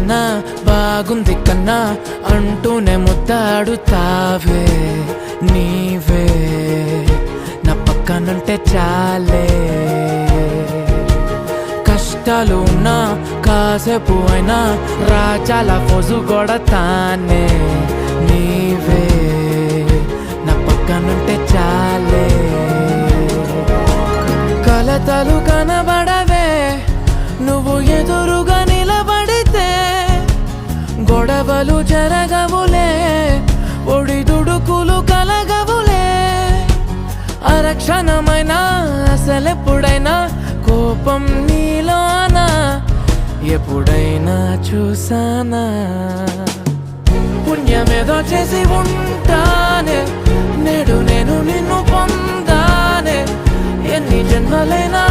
కన్నా బాగుంది కన్నా అంటూనే ముద్దాడుతావే నీవే నా పక్కనుంటే చాలే. కష్టాలు ఉన్నా కాసేపు అయినా రాజాల ఫోజు కొడతానే నీవే నా పక్కనుంటే చాలే. కలతలు కనబడవే నువ్వు ఎదురుగా నిలబడితే, గొడవలు జరగవులే ఒడిదుడుకులు కలగవులే. అరక్షణమైనా అసలెప్పుడైనా కోపం నీలోనా ఎప్పుడైనా చూసానా? పుణ్యమేదో చేసి ఉంటానే నేడు నేను నిన్ను పొందానే. ఎన్ని జన్మలైనా